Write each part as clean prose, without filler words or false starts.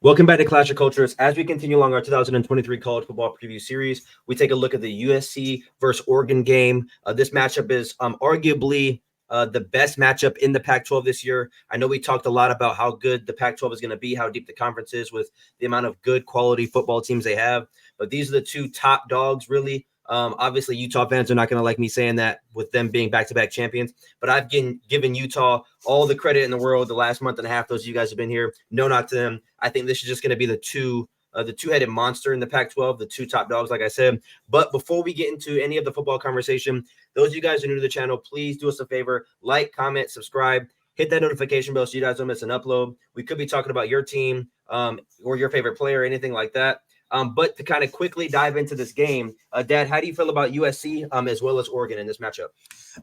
Welcome back to Clash of Cultures. As we continue along our 2023 college football preview series, we take a look at the USC versus Oregon game. This matchup is arguably the best matchup in the Pac-12 this year. I know we talked a lot about how good the Pac-12 is going to be, how deep the conference is with the amount of good quality football teams they have. But these are the two top dogs, really. Obviously, Utah fans are not going to like me saying that with them being back-to-back champions, but I've given Utah all the credit in the world the last month and a half. Those of you guys have been here. No knock to them. I think this is just going to be the two-headed monster in the Pac-12, the two top dogs, like I said. But before we get into any of the football conversation, those of you guys who are new to the channel, please do us a favor, like, comment, subscribe, hit that notification bell so you guys don't miss an upload. We could be talking about your team or your favorite player, anything like that. But to kind of quickly dive into this game, Dad, how do you feel about USC as well as Oregon in this matchup?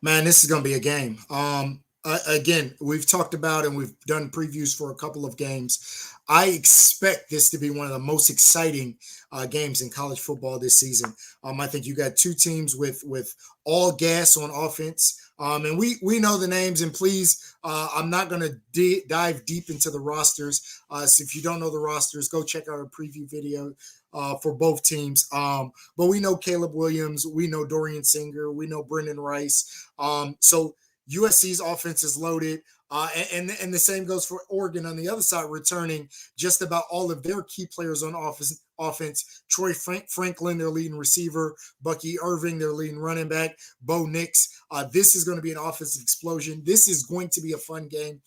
Man, this is going to be a game. Again, we've talked about and we've done previews for a couple of games. I expect this to be one of the most exciting games in college football this season. I think you got two teams with all gas on offense. And we know the names, and please, I'm not going to dive deep into the rosters. So if you don't know the rosters, go check out our preview video for both teams. But we know Caleb Williams, we know Dorian Singer, we know Brendan Rice. So USC's offense is loaded. And the same goes for Oregon on the other side, returning just about all of their key players on offense. Troy Franklin, their leading receiver, Bucky Irving, their leading running back, Bo Nix. This is going to be an offensive explosion. This is going to be a fun game.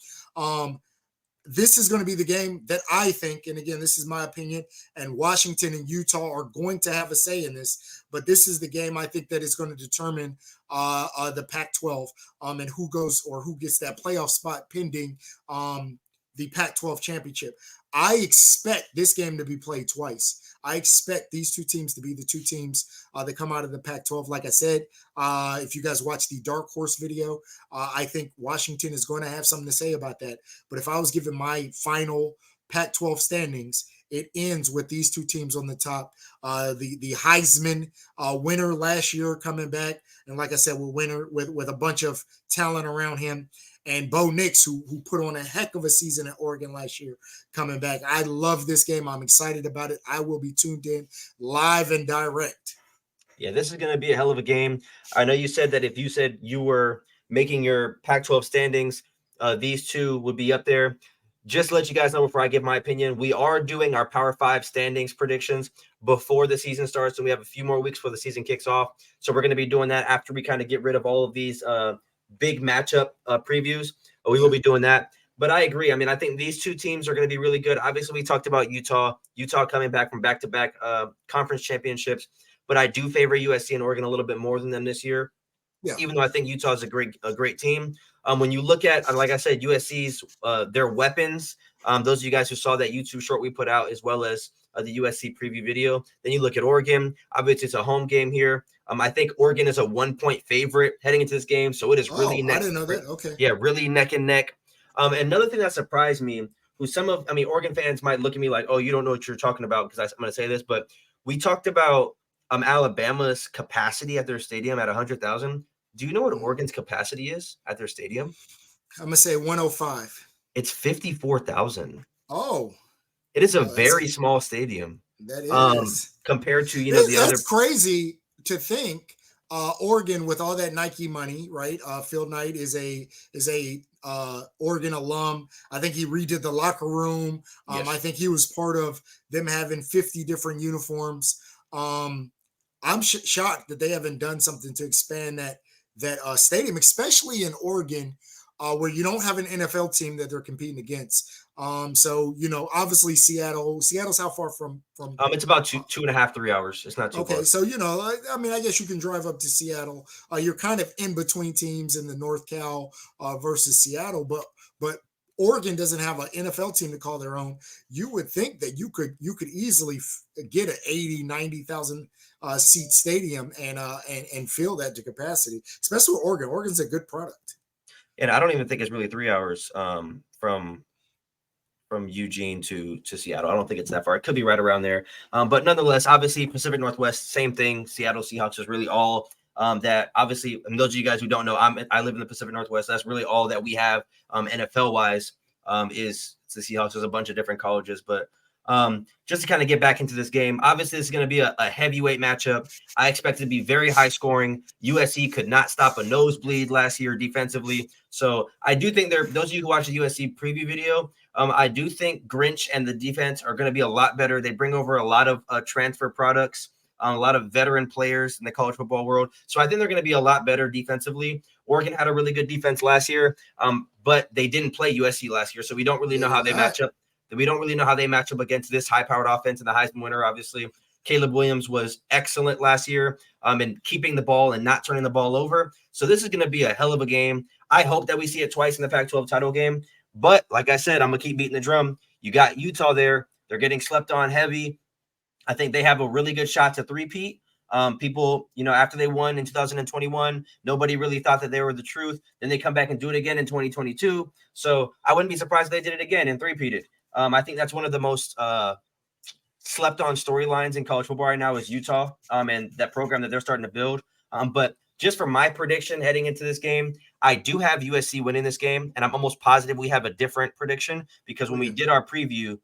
This is going to be the game that I think, and again, this is my opinion, and Washington and Utah are going to have a say in this, but this is the game I think that is going to determine the Pac-12 and who goes or who gets that playoff spot pending the Pac-12 championship. I expect this game to be played twice. I expect these two teams to be the two teams that come out of the Pac-12. Like I said, if you guys watch the Dark Horse video, I think Washington is going to have something to say about that. But if I was given my final Pac-12 standings, it ends with these two teams on the top. The Heisman winner last year coming back, and like I said, with a bunch of talent around him. And Bo Nix, who put on a heck of a season at Oregon last year, coming back. I love this game. I'm excited about it. I will be tuned in live and direct. Yeah, this is going to be a hell of a game. I know you said that if you said you were making your Pac-12 standings, these two would be up there. Just to let you guys know before I give my opinion, we are doing our Power 5 standings predictions before the season starts, and we have a few more weeks before the season kicks off. So we're going to be doing that after we kind of get rid of all of these big matchup previews. We will be doing that. But I agree. I mean, I think these two teams are going to be really good. Obviously, we talked about Utah coming back from back-to-back conference championships. But I do favor USC and Oregon a little bit more than them this year, even though I think Utah is a great team. When you look at, like I said, USC's their weapons, those of you guys who saw that YouTube short we put out, as well as the USC preview video, then you look at Oregon. Obviously, it's a home game here. I think Oregon is a 1-point favorite heading into this game, so it is really I didn't know that. Okay, yeah, really neck and neck. Another thing that surprised me, Oregon fans might look at me like, oh, you don't know what you're talking about because I'm going to say this, but we talked about Alabama's capacity at their stadium at 100,000. Do you know what Oregon's capacity is at their stadium? I'm going to say 105. It's 54,000. Oh. It is a very small stadium. That is. Compared to, the other. That's crazy to think. Oregon with all that Nike money, right? Phil Knight is a Oregon alum. I think he redid the locker room. Yes. I think he was part of them having 50 different uniforms. I'm shocked that they haven't done something to expand that stadium, especially in Oregon, where you don't have an NFL team that they're competing against. So obviously Seattle's how far from? It's about 2.5, 3 hours. It's not too far. Okay, so I guess you can drive up to Seattle. You're kind of in between teams in the North Cal versus Seattle, but Oregon doesn't have an NFL team to call their own. You would think that you could easily get an 80, 90,000 seat stadium and fill that to capacity, especially with Oregon. Oregon's a good product. And I don't even think it's really 3 hours from Eugene to Seattle. I don't think it's that far. It could be right around there. But nonetheless, obviously Pacific Northwest, same thing. Seattle Seahawks is really all that obviously, and those of you guys who don't know, I live in the Pacific Northwest. That's really all that we have NFL wise is the Seahawks. There's a bunch of different colleges, but Just to kind of get back into this game, obviously this is going to be a heavyweight matchup. I expect it to be very high scoring. USC could not stop a nosebleed last year defensively. So I do think those of you who watch the USC preview video, I do think Grinch and the defense are going to be a lot better. They bring over a lot of transfer products, a lot of veteran players in the college football world. So I think they're going to be a lot better defensively. Oregon had a really good defense last year, but they didn't play USC last year. So we don't really know how they match up. We don't really know how they match up against this high-powered offense and the Heisman winner, obviously. Caleb Williams was excellent last year in keeping the ball and not turning the ball over. So this is going to be a hell of a game. I hope that we see it twice in the Pac-12 title game. But like I said, I'm going to keep beating the drum. You got Utah there. They're getting slept on heavy. I think they have a really good shot to three-peat. People, after they won in 2021, nobody really thought that they were the truth. Then they come back and do it again in 2022. So I wouldn't be surprised if they did it again and three-peated. I think that's one of the most slept on storylines in college football right now is Utah and that program that they're starting to build. But just for my prediction heading into this game, I do have USC winning this game, and I'm almost positive we have a different prediction because when we did our preview,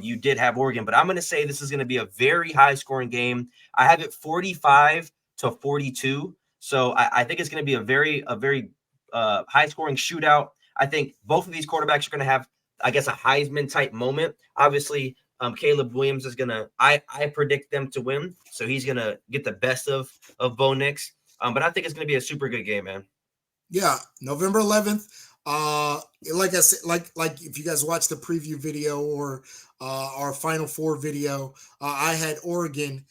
you did have Oregon. But I'm going to say this is going to be a very high-scoring game. I have it 45-42. So I think it's going to be a very high-scoring shootout. I think both of these quarterbacks are going to have, I guess, a Heisman-type moment. Obviously, Caleb Williams is going to – I predict them to win, so he's going to get the best of Bo Nix. But I think it's going to be a super good game, man. Yeah, November 11th. Like I said, like if you guys watch the preview video or our Final Four video, I had Oregon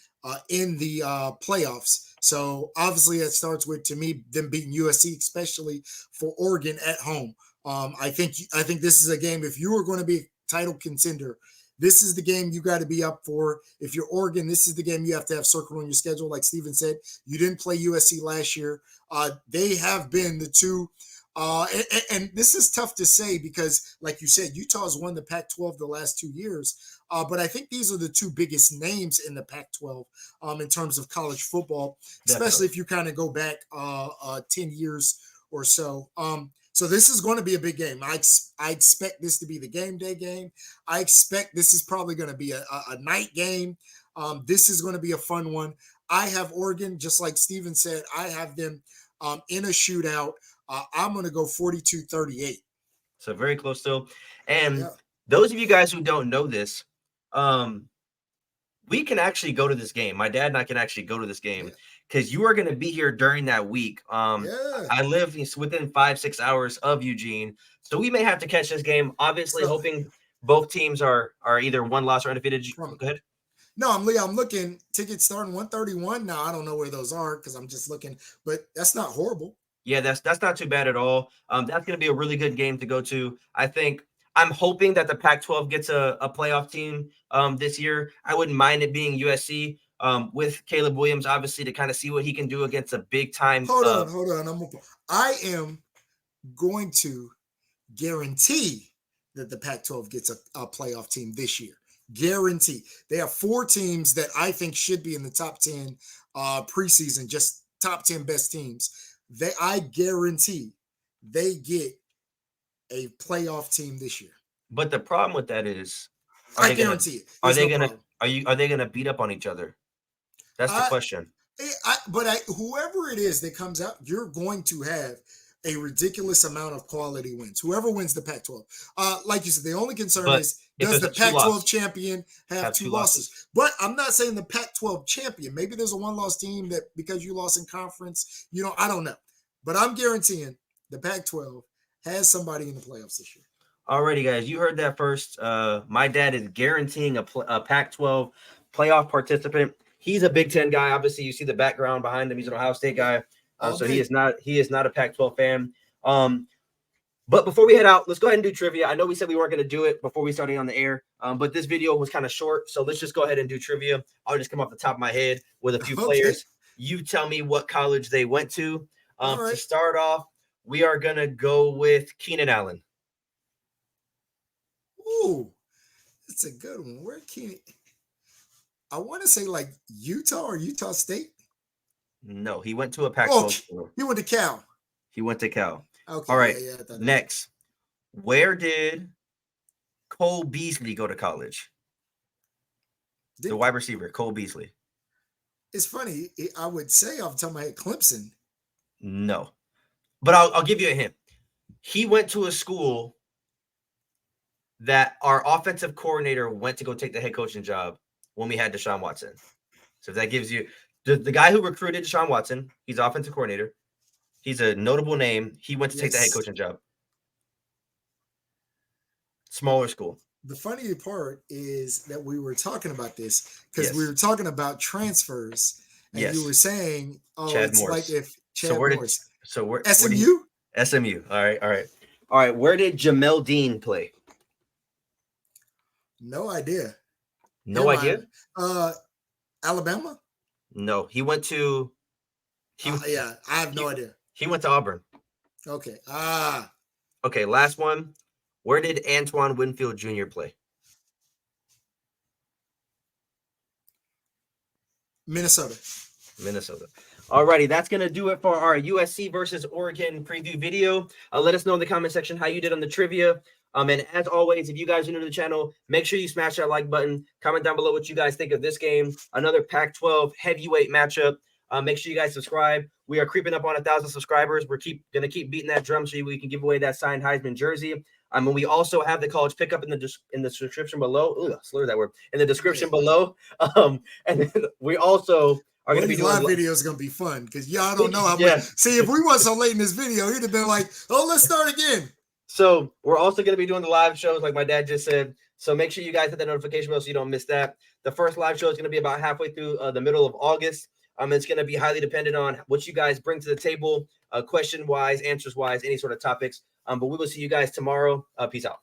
in the playoffs. So obviously that starts with, to me, them beating USC, especially for Oregon at home. I think this is a game, if you are going to be a title contender, this is the game you got to be up for. If you're Oregon, this is the game you have to have circled on your schedule. Like Steven said, you didn't play USC last year. They have been the two. And this is tough to say because, like you said, Utah's won the Pac-12 the last 2 years. But I think these are the two biggest names in the Pac-12 in terms of college football, especially if you kind of go back 10 years or so. So this is going to be a big game. I expect this to be the game day game. I expect this is probably going to be a night game. This is going to be a fun one. I have Oregon, just like Steven said, I have them in a shootout. I'm going to go 42-38. So very close still. And those of you guys who don't know this, we can actually go to this game. My dad and I can actually go to this game because you are going to be here during that week. I live within 5-6 hours of Eugene, so we may have to catch this game. Obviously, hoping both teams are either one loss or undefeated. Go ahead. No, I'm looking. Tickets starting 131 now. I don't know where those are because I'm just looking, but that's not horrible. Yeah, that's not too bad at all. That's going to be a really good game to go to. I'm hoping that the Pac-12 gets a playoff team this year. I wouldn't mind it being USC with Caleb Williams, obviously, to kind of see what he can do against a big time. Hold on. I am going to guarantee that the Pac-12 gets a playoff team this year. Guarantee. They have 4 teams that I think should be in the top 10 preseason, just top 10 best teams. I guarantee they get a playoff team this year. But the problem with that is, I guarantee it. Are they gonna beat up on each other? That's the question. Whoever it is that comes out, you're going to have a ridiculous amount of quality wins. Whoever wins the Pac-12. Like you said, the only concern is, does the Pac-12 champion have 2 losses? But I'm not saying the Pac-12 champion. Maybe there's a 1-loss team that because you lost in conference, I don't know. But I'm guaranteeing the Pac-12 has somebody in the playoffs this year. Alrighty, guys, you heard that first. My dad is guaranteeing a Pac-12 playoff participant. He's a Big Ten guy. Obviously, you see the background behind him. He's an Ohio State guy. So he is not a Pac-12 fan. But before we head out, let's go ahead and do trivia. I know we said we weren't going to do it before we started on the air, but this video was kind of short. So let's just go ahead and do trivia. I'll just come off the top of my head with a few players. You tell me what college they went to. To start off, we are going to go with Keenan Allen. Ooh, that's a good one. Where Keenan? I want to say like Utah or Utah State. No, he went to a Pac-12 school. He went to Cal. He went to Cal. Okay. All right. Next, where did Cole Beasley go to college? The wide receiver, Cole Beasley. It's funny. I would say off the top of my head, Clemson. No. But I'll give you a hint. He went to a school that our offensive coordinator went to go take the head coaching job when we had Deshaun Watson. So if that gives you the guy who recruited Deshaun Watson, he's offensive coordinator. He's a notable name. He went to take the head coaching job. Smaller school. The funny part is that we were talking about this because we were talking about transfers, and you were saying, "Oh, Chad it's Morris. like if Chad Morris." Where SMU? SMU. All right. Where did Jamel Dean play? No idea. No idea. Alabama? No, he went to. I have no idea. He went to Auburn. Okay. Okay, last one. Where did Antoine Winfield Jr. play? Minnesota. Alrighty, that's going to do it for our USC versus Oregon preview video. Let us know in the comment section how you did on the trivia. And as always, if you guys are new to the channel, make sure you smash that like button. Comment down below what you guys think of this game. Another Pac-12 heavyweight matchup. Make sure you guys subscribe. We are creeping up on 1,000 subscribers. We're going to keep beating that drum so we can give away that signed Heisman jersey. And we also have the college pickup in the description below. Ooh, slur that word. In the description below. And then we also are going to be doing live video is going to be fun because y'all don't know how much. See, if we weren't so late in this video, he'd have been like, "Oh, let's start again." So we're also going to be doing the live shows, like my dad just said. So make sure you guys hit that notification bell so you don't miss that. The first live show is going to be about halfway through the middle of August. It's going to be highly dependent on what you guys bring to the table, question-wise, answers-wise, any sort of topics. But we will see you guys tomorrow. Peace out.